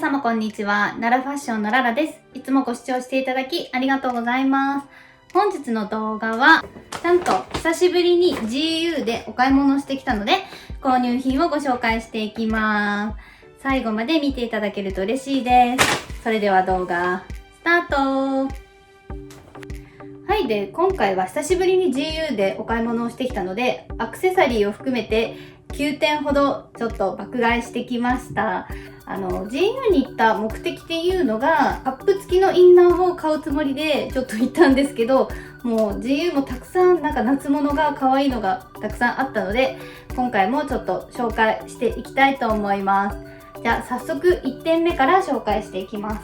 様こんにちは。奈良ファッションのララです。いつもご視聴していただきありがとうございます。本日の動画は、なんと久しぶりに GU でお買い物をしてきたので、購入品をご紹介していきます。最後まで見ていただけると嬉しいです。それでは動画、スタート。はい。で、今回は久しぶりに GU でお買い物をしてきたので、アクセサリーを含めて9点ほどちょっと爆買いしてきました。GU に行った目的っていうのが、カップ付きのインナーを買うつもりでちょっと行ったんですけど、もう GU もたくさん夏物が可愛いのがたくさんあったので、今回もちょっと紹介していきたいと思います。じゃあ早速1点目から紹介していきます。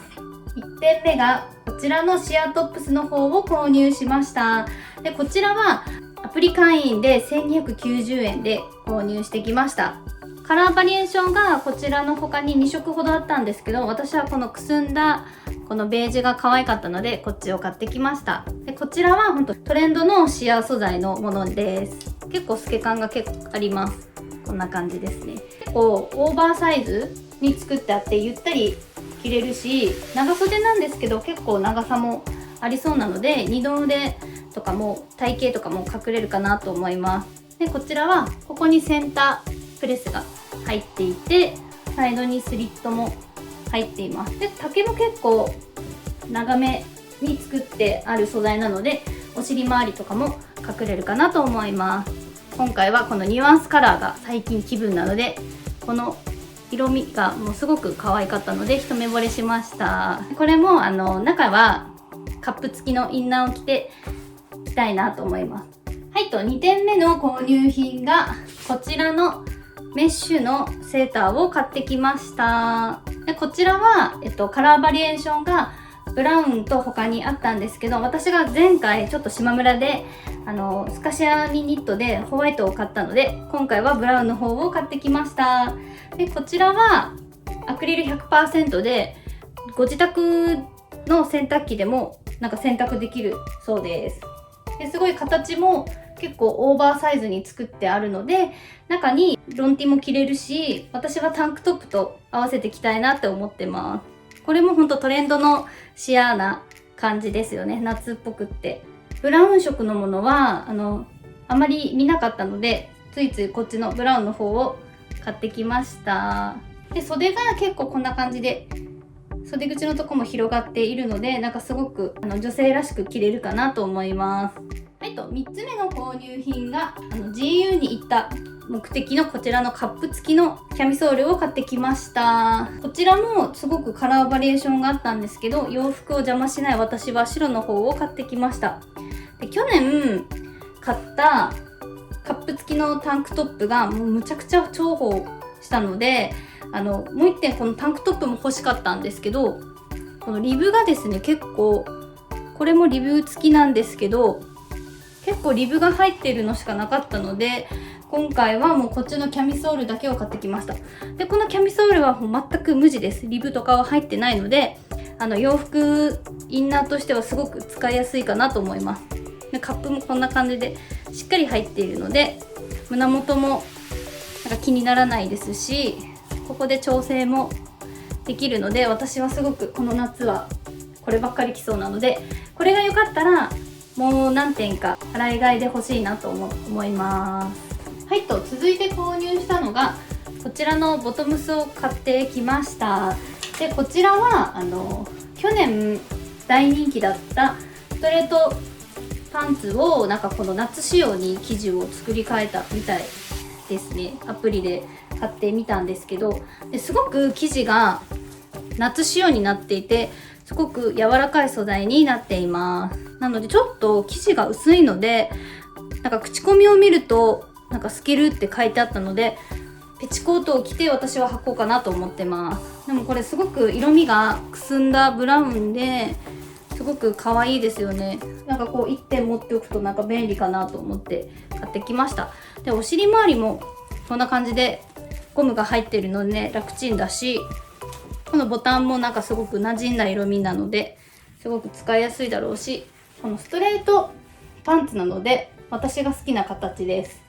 1点目がこちらのシアートップスの方を購入しました。で、こちらはアプリ会員で1290円で購入してきました。カラーバリエーションがこちらの他に2色ほどあったんですけど、私はこのくすんだこのベージュが可愛かったのでこっちを買ってきました。で、こちらは本当トレンドのシアー素材のものです。結構透け感が結構あります。こんな感じですね。結構オーバーサイズに作ってあってゆったり着れるし、長袖なんですけど結構長さもありそうなので、二の腕とかも体型とかも隠れるかなと思います。で、こちらはここにセンタープレスが入っていて、サイドにスリットも入っています。で、丈も結構長めに作ってある素材なので、お尻周りとかも隠れるかなと思います。今回はこのニュアンスカラーが最近気分なので、この色味がもうすごく可愛かったので一目惚れしました。これも中はカップ付きのインナーを着ていきたいなと思います。はい。と2点目の購入品がこちらのメッシュのセーターを買ってきました。で、こちらは、カラーバリエーションがブラウンと他にあったんですけど、私が前回ちょっと島村でスカシアミニットでホワイトを買ったので、今回はブラウンの方を買ってきました。で、こちらはアクリル 100% でご自宅の洗濯機でも洗濯できるそうです。ですごい形も結構オーバーサイズに作ってあるので、中にロンティも着れるし、私はタンクトップと合わせて着たいなって思ってます。これもほんとトレンドのシアーな感じですよね。夏っぽくって。ブラウン色のものはあまり見なかったので、ついついこっちのブラウンの方を買ってきました。で、袖が結構こんな感じで、袖口のとこも広がっているので、すごく女性らしく着れるかなと思います。はい。と3つ目の購入品がGU に行った目的のこちらのカップ付きのキャミソールを買ってきました。こちらもすごくカラーバリエーションがあったんですけど、洋服を邪魔しない私は白の方を買ってきました。で、去年買ったカップ付きのタンクトップがもうむちゃくちゃ重宝したので、もう一点このタンクトップも欲しかったんですけど、このリブがですね、結構これもリブ付きなんですけど、結構リブが入っているのしかなかったので、今回はもうこっちのキャミソールだけを買ってきました。で、このキャミソールはもう全く無地です。リブとかは入ってないので、洋服インナーとしてはすごく使いやすいかなと思います。で、カップもこんな感じでしっかり入っているので、胸元も気にならないですし、ここで調整もできるので、私はすごくこの夏はこればっかり着そうなので、これが良かったらもう何点か洗い替えで欲しいなと思います。はい。と続いて購入したのがこちらのボトムスを買ってきました。で、こちらは去年大人気だったストレートパンツをこの夏仕様に生地を作り変えたみたいですね。アプリで買ってみたんですけど、すごく生地が夏仕様になっていて、すごく柔らかい素材になっています。なのでちょっと生地が薄いので、口コミを見ると透けるって書いてあったので、ペチコートを着て私は履こうかなと思ってます。でもこれすごく色味がくすんだブラウンですごく可愛いですよね。こう1点持っておくと便利かなと思って買ってきました。で、お尻周りもこんな感じでゴムが入ってるので、ね、楽ちんだし、このボタンもすごく馴染んだ色味なのですごく使いやすいだろうし、このストレートパンツなので私が好きな形です。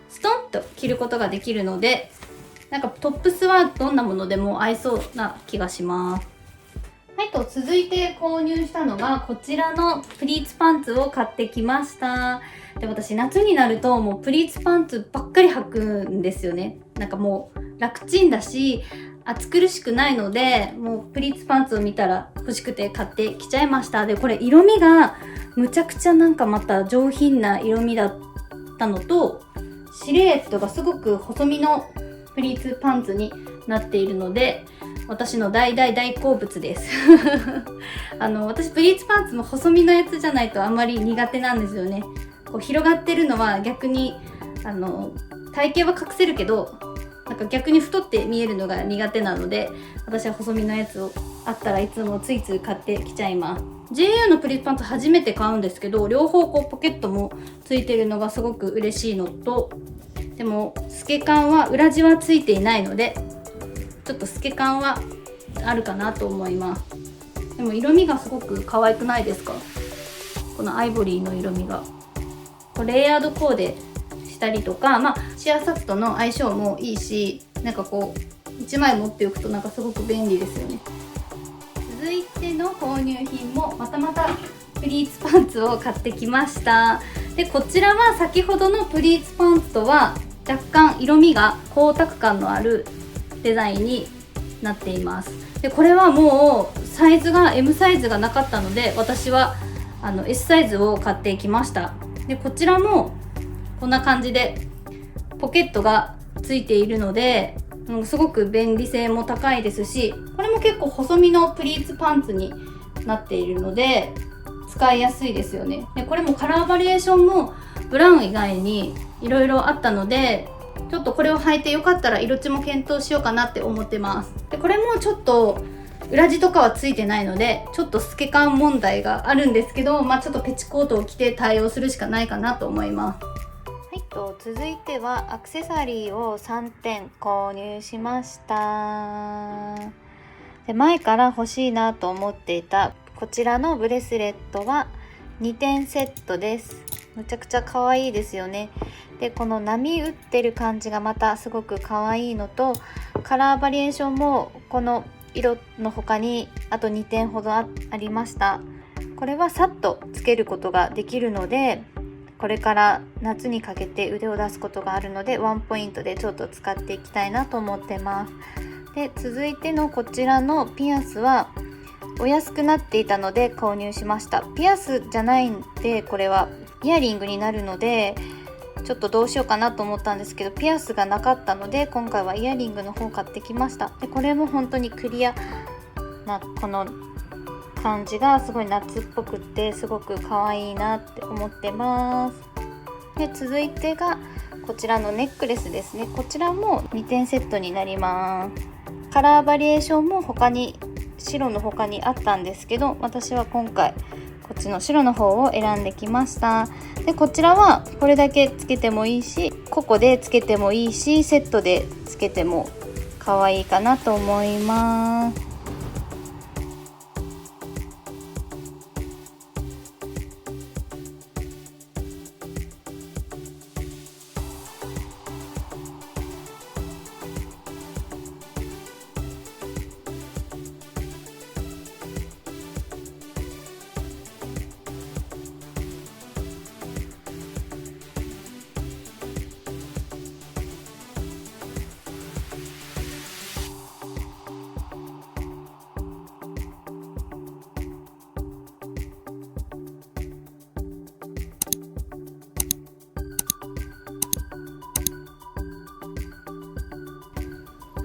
ストンと着ることができるので、なんかトップスはどんなものでも合いそうな気がします。はい、と続いて購入したのがこちらのプリーツパンツを買ってきました。で、私夏になるともうプリーツパンツばっかり履くんですよね。なんかもう楽ちんだし暑苦しくないので、もうプリーツパンツを見たら欲しくて買ってきちゃいました。で、これ色味がむちゃくちゃなんかまた上品な色味だったのと、シルエットがすごく細身のプリーツパンツになっているので、私の大好物です私プリーツパンツも細身のやつじゃないとあんまり苦手なんですよね。こう広がってるのは逆に体型は隠せるけど、なんか逆に太って見えるのが苦手なので、私は細身のやつをあったらいつもついつい買ってきちゃいます。 JU のプリーツパンツ初めて買うんですけど、両方こうポケットもついてるのがすごく嬉しいのと、でも透け感は裏地はついていないのでちょっと透け感はあるかなと思います。でも色味がすごく可愛くないですか？このアイボリーの色味がこうレイヤードコーデしたりとか、シアーサットの相性もいいし、なんかこう1枚持っておくとなんかすごく便利ですよね。続いての購入品もまたプリーツパンツを買ってきました。で、こちらは先ほどのプリーツパンツとは若干色味が光沢感のあるデザインになっています。で、これはもうサイズが M サイズがなかったので、私はS サイズを買ってきました。で、こちらもこんな感じでポケットがついているので、すごく便利性も高いですし、これも結構細身のプリーツパンツになっているので使いやすいですよね。で、これもカラーバリエーションもブラウン以外にいろいろあったので、ちょっとこれを履いてよかったら色地も検討しようかなって思ってます。で、これもちょっと裏地とかはついてないのでちょっと透け感問題があるんですけど、ちょっとペチコートを着て対応するしかないかなと思います。続いてはアクセサリーを3点購入しました。で、前から欲しいなと思っていたこちらのブレスレットは2点セットです。むちゃくちゃ可愛いですよね。で、この波打ってる感じがまたすごく可愛いのと、カラーバリエーションもこの色の他にあと2点ほどありました。これはさっとつけることができるので、これから夏にかけて腕を出すことがあるのでワンポイントでちょっと使っていきたいなと思ってます。で、続いてのこちらのピアスはお安くなっていたので購入しました。ピアスじゃないんで、これはイヤリングになるのでちょっとどうしようかなと思ったんですけど、ピアスがなかったので今回はイヤリングの方買ってきました。で、これも本当にクリアなこの感じがすごい夏っぽくってすごく可愛いなって思ってます。で、続いてがこちらのネックレスですね。こちらも2点セットになります。カラーバリエーションも白の他にあったんですけど、私は今回こっちの白の方を選んできました。で、こちらはこれだけつけてもいいし、個々でつけてもいいし、セットでつけても可愛いかなと思います。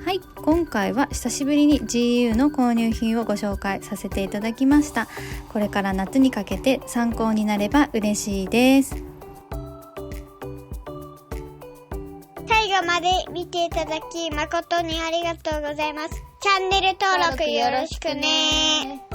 はい、今回は久しぶりに GU の購入品をご紹介させていただきました。これから夏にかけて参考になれば嬉しいです。最後まで見ていただき誠にありがとうございます。チャンネル登録よろしくね。